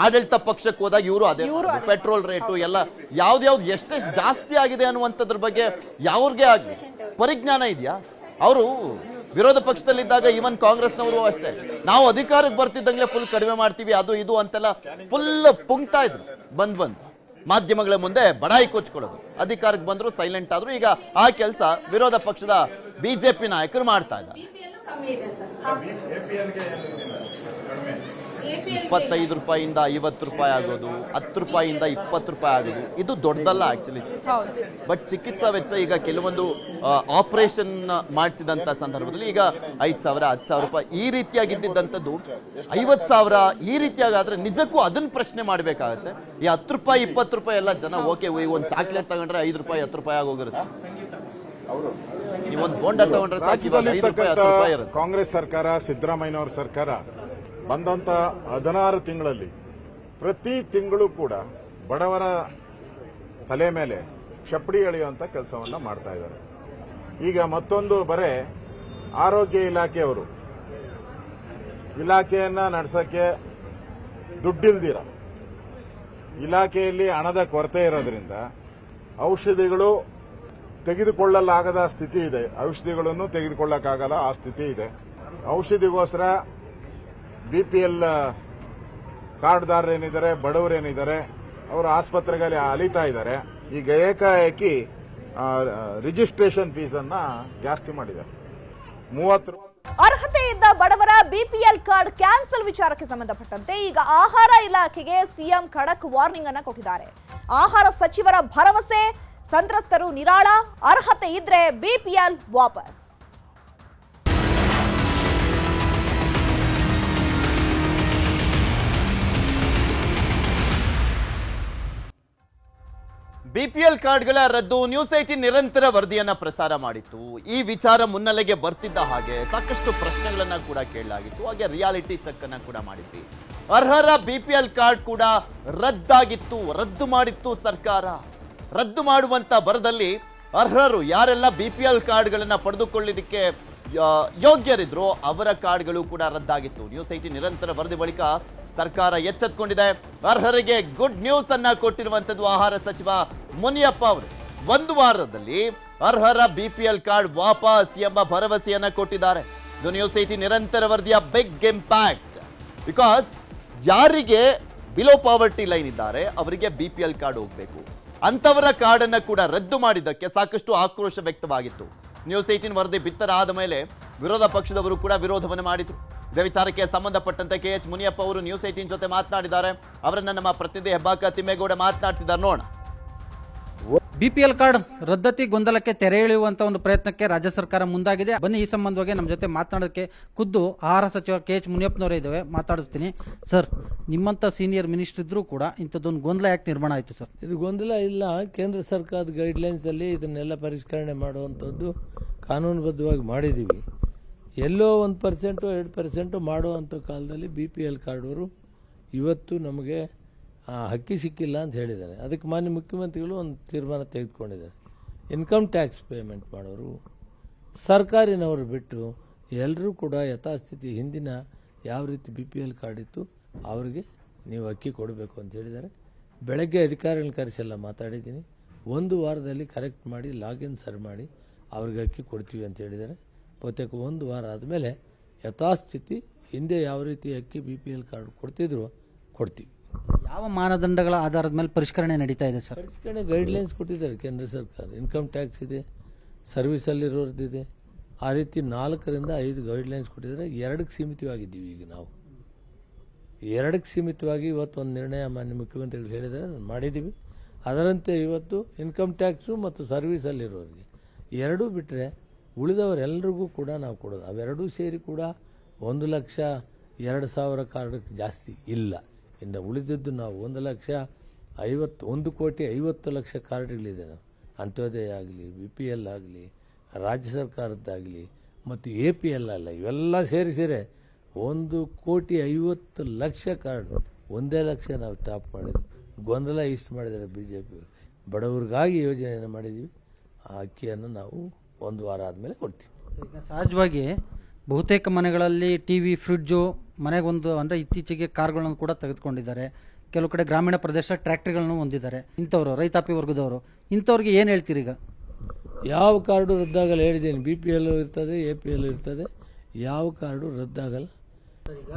ಆಡಳಿತ ಪಕ್ಷಕ್ಕೆ ಹೋದಾಗ ಇವರು ಅದೇ ಪೆಟ್ರೋಲ್ ರೇಟು ಎಲ್ಲ ಯಾವ್ದು ಎಷ್ಟೆಷ್ಟು ಜಾಸ್ತಿ ಆಗಿದೆ ಅನ್ನುವಂಥದ್ರ ಬಗ್ಗೆ ಯಾವ್ರಿಗೆ ಆಗಲಿ ಪರಿಜ್ಞಾನ ಇದೆಯಾ? ಅವರು ವಿರೋಧ ಪಕ್ಷದಲ್ಲಿದ್ದಾಗ ಈವನ್ ಕಾಂಗ್ರೆಸ್ನವರು ಅಷ್ಟೇ, ನಾವು ಅಧಿಕಾರಕ್ಕೆ ಬರ್ತಿದ್ದಂಗೆ ಫುಲ್ ಕಡಿಮೆ ಮಾಡ್ತೀವಿ ಅದು ಇದು ಅಂತೆಲ್ಲ ಫುಲ್ ಪುಂಕ್ತಾ ಇದ್ರು. ಬಂದ್ ಮಾಧ್ಯಮಗಳ ಮುಂದೆ ಬಡಾಯಿ ಕೊಚ್ಕೊಳ್ಳೋದು. ಅಧಿಕಾರಕ್ಕೆ ಬಂದ್ರು ಸೈಲೆಂಟ್ ಆದ್ರು. ಈಗ ಆ ಕೆಲಸ ವಿರೋಧ ಪಕ್ಷದ ಬಿಜೆಪಿ ನಾಯಕರು ಮಾಡ್ತಾ ಇದ್ದಾರೆ. 25 ರೂಪಾಯಿಯಿಂದ 50 ರೂಪಾಯಿ ಆಗೋದು, 10 ರೂಪಾಯಿಯಿಂದ 20 ರೂಪಾಯಿ ಆಗೋದು ಇದು ದೊಡ್ಡದಲ್ಲ ಆಕ್ಚುಲಿ. ಬಟ್ ಚಿಕಿತ್ಸಾ ವೆಚ್ಚ ಈಗ ಕೆಲವೊಂದು ಆಪರೇಷನ್ ಮಾಡಿಸಿದಂತ ಸಂದರ್ಭದಲ್ಲಿ ಈಗ 5,000 10,000 ರೂಪಾಯಿ ಈ ರೀತಿಯಾಗಿದ್ದಂಥದ್ದು 50,000 ಈ ರೀತಿಯಾಗಾದ್ರೆ ನಿಜಕ್ಕೂ ಅದನ್ನ ಪ್ರಶ್ನೆ ಮಾಡಬೇಕಾಗತ್ತೆ. ಈ 10 ರೂಪಾಯಿ 20 ರೂಪಾಯಿ ಎಲ್ಲ ಜನ ಓಕೆ, ಒಂದು ಚಾಕ್ಲೇಟ್ ತಗೊಂಡ್ರೆ 5 ರೂಪಾಯಿ 10 ರೂಪಾಯಿ ಆಗೋಗಿರುತ್ತೆ. ನೀವೊಂದು ಬೋಂಡ ತಗೊಂಡ್ರೆ ಕಾಂಗ್ರೆಸ್ ಸರ್ಕಾರ, ಸಿದ್ದರಾಮಯ್ಯನವರ ಸರ್ಕಾರ ಬಂದಂತ 16 ತಿಂಗಳಲ್ಲಿ ಪ್ರತಿ ತಿಂಗಳು ಕೂಡ ಬಡವರ ತಲೆ ಮೇಲೆ ಚಪ್ಪಡಿ ಎಳೆಯುವಂತ ಕೆಲಸವನ್ನ ಮಾಡ್ತಾ ಇದ್ದಾರೆ. ಈಗ ಮತ್ತೊಂದು ಬರೆ ಆರೋಗ್ಯ ಇಲಾಖೆಯವರು ಇಲಾಖೆಯನ್ನ ನಡೆಸಕ್ಕೆ ದುಡ್ಡಿಲ್ದಿರ, ಇಲಾಖೆಯಲ್ಲಿ ಹಣದ ಕೊರತೆ ಇರೋದ್ರಿಂದ ಔಷಧಿಗಳು ತೆಗೆದುಕೊಳ್ಳಲಾಗದ ಸ್ಥಿತಿ ಇದೆ. ಔಷಧಿಗಳನ್ನು ತೆಗೆದುಕೊಳ್ಳಕ್ಕಾಗಲ್ಲ, ಆ ಸ್ಥಿತಿ ಇದೆ. ಔಷಧಿಗೋಸ್ಕರ BPL ಕಾರ್ಡ್ದಾರರೇನಿದ್ದಾರೆ, ಬಡವರೇನಿದ್ದಾರೆ, ಅವರು ಆಸ್ಪತ್ರೆಗಳಲ್ಲಿ ಅಲಿತಾ ಇದ್ದಾರೆ. ಈಗ ಏಕಾಏಕಿ ರಿಜಿಸ್ಟ್ರೇಷನ್ ಫೀಸ್ ಅನ್ನ ಜಾಸ್ತಿ ಮಾಡಿದ್ದಾರೆ. 30 ಅರ್ಹತೆ ಇದ್ದ ಬಡವರ BPL ಕಾರ್ಡ್ ಕ್ಯಾನ್ಸಲ್ ವಿಚಾರಕ್ಕೆ ಸಂಬಂಧಪಟ್ಟಂತೆ ಈಗ ಆಹಾರ ಇಲಾಖೆಗೆ ಸಿಎಂ ಖಡಕ್ ವಾರ್ನಿಂಗ್ ಅನ್ನ ಕೊಟ್ಟಿದ್ದಾರೆ. ಆಹಾರ ಸಚಿವರ ಭರವಸೆ, ಸಂತ್ರಸ್ತರು ನಿರಾಳ, ಅರ್ಹತೆ ಇದ್ರೆ BPL ವಾಪಸ್. ಬಿಪಿಎಲ್ ಕಾರ್ಡ್ಗಳ ರದ್ದು ನ್ಯೂಸ್ 18 ನಿರಂತರ ವರದಿಯನ್ನ ಪ್ರಸಾರ ಮಾಡಿತ್ತು. ಈ ವಿಚಾರ ಮುನ್ನೆಲೆಗೆ ಬರ್ತಿದ್ದ ಹಾಗೆ ಸಾಕಷ್ಟು ಪ್ರಶ್ನೆಗಳನ್ನ ಕೂಡ ಕೇಳಲಾಗಿತ್ತು. ಹಾಗೆ ರಿಯಾಲಿಟಿ ಚೆಕ್ ಅನ್ನ ಕೂಡ ಮಾಡಿದ್ವಿ. ಅರ್ಹರ ಬಿಪಿಎಲ್ ಕಾರ್ಡ್ ಕೂಡ ರದ್ದಾಗಿತ್ತು, ರದ್ದು ಮಾಡಿತ್ತು ಸರ್ಕಾರ. ರದ್ದು ಮಾಡುವಂತ ಬರದಲ್ಲಿ ಅರ್ಹರು ಯಾರೆಲ್ಲ ಬಿಪಿಎಲ್ ಕಾರ್ಡ್ಗಳನ್ನ ಪಡೆದುಕೊಳ್ಳಿದ್ದಕ್ಕೆ ಯೋಗ್ಯರಿದ್ರು ಅವರ ಕಾರ್ಡ್ಗಳು ಕೂಡ ರದ್ದಾಗಿತ್ತು. ನ್ಯೂಸ್ 18 ನಿರಂತರ ವರದಿ ಬಳಿಕ ಸರ್ಕಾರ ಎಚ್ಚೆತ್ತುಕೊಂಡಿದೆ. ಅರ್ಹರಿಗೆ ಗುಡ್ ನ್ಯೂಸ್ ಅನ್ನ ಕೊಟ್ಟಿರುವಂತದ್ದು ಆಹಾರ ಸಚಿವ ಮುನಿಯಪ್ಪ ಅವರು. ಒಂದು ವಾರದಲ್ಲಿ ಅರ್ಹರ ಬಿಪಿಎಲ್ ಕಾರ್ಡ್ ವಾಪಸ್ ಎಂಬ ಭರವಸೆಯನ್ನ ಕೊಟ್ಟಿದ್ದಾರೆ. ಇದು ನ್ಯೂಸ್ 18 ನಿರಂತರ ವರದಿಯ ಬಿಗ್ ಇಂಪ್ಯಾಕ್ಟ್. ಬಿಕಾಸ್ ಯಾರಿಗೆ ಬಿಲೋ ಪಾವರ್ಟಿ ಲೈನ್ ಇದ್ದಾರೆ ಅವರಿಗೆ ಬಿಪಿಎಲ್ ಕಾರ್ಡ್ ಹೋಗಬೇಕು. ಅಂತವರ ಕಾರ್ಡ್ ಅನ್ನ ಕೂಡ ರದ್ದು ಮಾಡಿದ್ದಕ್ಕೆ ಸಾಕಷ್ಟು ಆಕ್ರೋಶ ವ್ಯಕ್ತವಾಗಿತ್ತು. ನ್ಯೂಸ್ 18 ವರದಿ ಬಿತ್ತರಾದ ಮೇಲೆ ವಿರೋಧ ಪಕ್ಷದವರು ಕೂಡ ವಿರೋಧವನ್ನು ಮಾಡಿದ್ರು. ಇದೇ ವಿಚಾರಕ್ಕೆ ಸಂಬಂಧಪಟ್ಟಂತೆ KH ಮುನಿಯಪ್ಪ ಅವರು ನ್ಯೂಸ್ 18 ಜೊತೆ ಮಾತನಾಡಿದ್ದಾರೆ. ಅವರನ್ನ ನಮ್ಮ ಪ್ರತಿನಿಧಿ ಹೆಬ್ಬಾಕ ತಿಮ್ಮೇಗೌಡ ಮಾತನಾಡಿಸಿದ್ದಾರೆ. ನೋಡೋಣ. ಬಿಪಿಎಲ್ ಕಾರ್ಡ್ ರದ್ದತಿ ಗೊಂದಲಕ್ಕೆ ತೆರೆ ಎಳೆಯುವಂತ ಒಂದು ಪ್ರಯತ್ನಕ್ಕೆ ರಾಜ್ಯ ಸರ್ಕಾರ ಮುಂದಾಗಿದೆ. ಬನ್ನಿ, ಈ ಸಂಬಂಧವಾಗಿ ನಮ್ಮ ಜೊತೆ ಮಾತನಾಡೋದಕ್ಕೆ ಖುದ್ದು ಆಹಾರ ಸಚಿವ KH ಮುನಿಯಪ್ಪನವರೇ ಇದ್ದಾವೆ, ಮಾತಾಡಿಸ್ತೀನಿ. ಸರ್, ನಿಮ್ಮಂತ ಸೀನಿಯರ್ ಮಿನಿಸ್ಟರ್ ಇದ್ರೂ ಕೂಡ ಇಂಥದ್ದೊಂದು ಗೊಂದಲ ಯಾಕೆ ನಿರ್ಮಾಣ ಆಯಿತು ಸರ್? ಇದು ಗೊಂದಲ ಇಲ್ಲ. ಕೇಂದ್ರ ಸರ್ಕಾರದ ಗೈಡ್ಲೈನ್ಸ್ ಅಲ್ಲಿ ಇದನ್ನೆಲ್ಲ ಪರಿಷ್ಕರಣೆ ಮಾಡುವಂಥದ್ದು ಕಾನೂನುಬದ್ಧವಾಗಿ ಮಾಡಿದ್ದೀವಿ. ಎಲ್ಲೋ 1% 2% ಮಾಡುವಂಥ ಕಾಲದಲ್ಲಿ BPL ಕಾರ್ಡವರು ಇವತ್ತು ನಮಗೆ ಹಕ್ಕಿ ಸಿಕ್ಕಿಲ್ಲ ಅಂತ ಹೇಳಿದ್ದಾರೆ. ಅದಕ್ಕೆ ಮಾನ್ಯ ಮುಖ್ಯಮಂತ್ರಿಗಳು ಒಂದು ತೀರ್ಮಾನ ತೆಗೆದುಕೊಂಡಿದ್ದಾರೆ. ಇನ್ಕಮ್ ಟ್ಯಾಕ್ಸ್ ಪೇಮೆಂಟ್ ಮಾಡೋರು, ಸರ್ಕಾರಿನವರು ಬಿಟ್ಟು ಎಲ್ಲರೂ ಕೂಡ ಯಥಾಸ್ಥಿತಿ ಹಿಂದಿನ ಯಾವ ರೀತಿ BPL ಕಾರ್ಡ್ ಇತ್ತು ಅವರಿಗೆ ನೀವು ಅಕ್ಕಿ ಕೊಡಬೇಕು ಅಂತ ಹೇಳಿದ್ದಾರೆ. ಬೆಳಗ್ಗೆ ಅಧಿಕಾರಿಗಳನ್ನ ಕರೆಸೆಲ್ಲ ಮಾತಾಡಿದ್ದೀನಿ. 1 ವಾರದಲ್ಲಿ ಕರೆಕ್ಟ್ ಮಾಡಿ ಲಾಗಿನ್ ಸರ್ ಮಾಡಿ ಅವ್ರಿಗೆ ಅಕ್ಕಿ ಕೊಡ್ತೀವಿ ಅಂತ ಹೇಳಿದ್ದಾರೆ. ಬಹುತೇಕ 1 ವಾರ ಆದಮೇಲೆ ಯಥಾಸ್ಥಿತಿ ಹಿಂದೆ ಯಾವ ರೀತಿ ಅಕ್ಕಿ BPL ಕಾರ್ಡ್ ಕೊಡ್ತಿದ್ರು ಕೊಡ್ತೀವಿ. ಯಾವ ಮಾನದಂಡಗಳ ಆಧಾರದ ಮೇಲೆ ಪರಿಷ್ಕರಣೆ ನಡೀತಾ ಇದೆ ಸರ್? ಪರಿಷ್ಕರಣೆ ಗೈಡ್ಲೈನ್ಸ್ ಕೊಟ್ಟಿದ್ದಾರೆ ಕೇಂದ್ರ ಸರ್ಕಾರ. ಇನ್ಕಮ್ ಟ್ಯಾಕ್ಸ್ ಇದೆ, ಸರ್ವಿಸಲ್ಲಿರೋದಿದೆ. ಆ ರೀತಿ 4ರಿಂದ 5 ಗೈಡ್ಲೈನ್ಸ್ ಕೊಟ್ಟಿದ್ದಾರೆ. 2ಕ್ಕೆ ಸೀಮಿತವಾಗಿದ್ದೀವಿ. ಈಗ ನಾವು 2ಕ್ಕೆ ಸೀಮಿತವಾಗಿ ಇವತ್ತು ಒಂದು ನಿರ್ಣಯ ಮಾನ್ಯ ಮುಖ್ಯಮಂತ್ರಿಗಳು ಹೇಳಿದ್ದಾರೆ, ಅದನ್ನು ಮಾಡಿದ್ದೀವಿ. ಅದರಂತೆ ಇವತ್ತು ಇನ್ಕಮ್ ಟ್ಯಾಕ್ಸು ಮತ್ತು ಸರ್ವಿಸಲ್ಲಿರೋರಿಗೆ 2 ಬಿಟ್ಟರೆ ಉಳಿದವರೆಲ್ಲರಿಗೂ ಕೂಡ ನಾವು ಕೊಡೋದು. ಅವೆರಡೂ ಸೇರಿ ಕೂಡ 1,02,000 ಕಾರ್ಡ್ ಜಾಸ್ತಿ ಇಲ್ಲ. ಇನ್ನು ಉಳಿದಿದ್ದು ನಾವು 1,50,00,000 ಕಾರ್ಡ್ಗಳಿದೆ. ನಾವು ಅಂತ್ಯೋದಯ ಆಗಲಿ, BPL ಆಗಲಿ, ರಾಜ್ಯ ಸರ್ಕಾರದ್ದಾಗಲಿ ಮತ್ತು APL ಅಲ್ಲ, ಇವೆಲ್ಲ ಸೇರಿಸಿದರೆ 1,50,00,000 ಕಾರ್ಡ್. 1 ಲಕ್ಷ ನಾವು ಸ್ಟಾಪ್ ಮಾಡಿದ್ವಿ. ಗೊಂದಲ ಇಷ್ಟು ಮಾಡಿದ್ದಾರೆ BJP. ಬಡವರಿಗಾಗಿ ಯೋಜನೆಯನ್ನು ಮಾಡಿದ್ದೀವಿ. ಆ ಅಕ್ಕಿಯನ್ನು ನಾವು 1 ವಾರ ಆದಮೇಲೆ ಕೊಡ್ತೀವಿ. ಈಗ ಸಹಜವಾಗಿ ಬಹುತೇಕ ಮನೆಗಳಲ್ಲಿ ಟಿವಿ, ಫ್ರಿಡ್ಜು, ಮನೆಗೊಂದು ಅಂದರೆ ಇತ್ತೀಚೆಗೆ ಕಾರ್ಗಳನ್ನು ಕೂಡ ತೆಗೆದುಕೊಂಡಿದ್ದಾರೆ. ಕೆಲವು ಕಡೆ ಗ್ರಾಮೀಣ ಪ್ರದೇಶ ಟ್ರ್ಯಾಕ್ಟರ್ಗಳನ್ನು ಹೊಂದಿದ್ದಾರೆ. ಇಂಥವ್ರು ರೈತಾಪಿ ವರ್ಗದವರು, ಇಂಥವ್ರಿಗೆ ಏನು ಹೇಳ್ತೀರಿ? ಈಗ ಯಾವ ಕಾರ್ಡು ರದ್ದಾಗಲ್ಲ ಹೇಳಿದ್ದೀನಿ. BPL ಇರ್ತದೆ, APL ಇರ್ತದೆ. ಯಾವ ಕಾರ್ಡು ರದ್ದಾಗಲ್ಲ. ಈಗ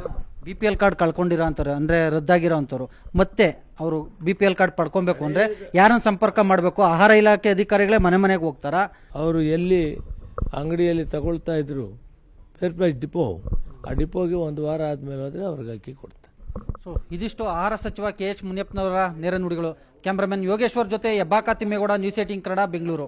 BPL ಕಾರ್ಡ್ ಕಳ್ಕೊಂಡಿರೋ ಅಂತಾರೆ, ಅಂದರೆ ರದ್ದಾಗಿರೋ ಅಂಥವ್ರು ಮತ್ತೆ ಅವರು BPL ಕಾರ್ಡ್ ಪಡ್ಕೊಬೇಕು ಅಂದರೆ ಯಾರನ್ನು ಸಂಪರ್ಕ ಮಾಡಬೇಕು? ಆಹಾರ ಇಲಾಖೆ ಅಧಿಕಾರಿಗಳೇ ಮನೆಗೆ ಹೋಗ್ತಾರಾ? ಅವರು ಎಲ್ಲಿ ಅಂಗಡಿಯಲ್ಲಿ ತಗೊಳ್ತಾ ಇದ್ರು ಫೇರ್ ಪ್ರೈಸ್ ಡಿಪೋ, ಆ ಡಿಪೋಗೆ 1 ವಾರ ಆದಮೇಲೆ ಹೋದರೆ ಅವ್ರಿಗೆ ಅಕ್ಕಿ ಕೊಡ್ತಾರೆ. ಸೊ ಇದಿಷ್ಟು ಆಹಾರ ಸಚಿವ KH ಮುನಿಯಪ್ಪನವರ ನೇರ ನುಡಿಗಳು. ಕ್ಯಾಮ್ರಾಮನ್ ಯೋಗೇಶ್ವರ್ ಜೊತೆ ಹೆಬ್ಬಾಕ ತಿಮ್ಮೇಗೌಡ, ನ್ಯೂಸ್ 18 ಕನ್ನಡ, ಬೆಂಗಳೂರು.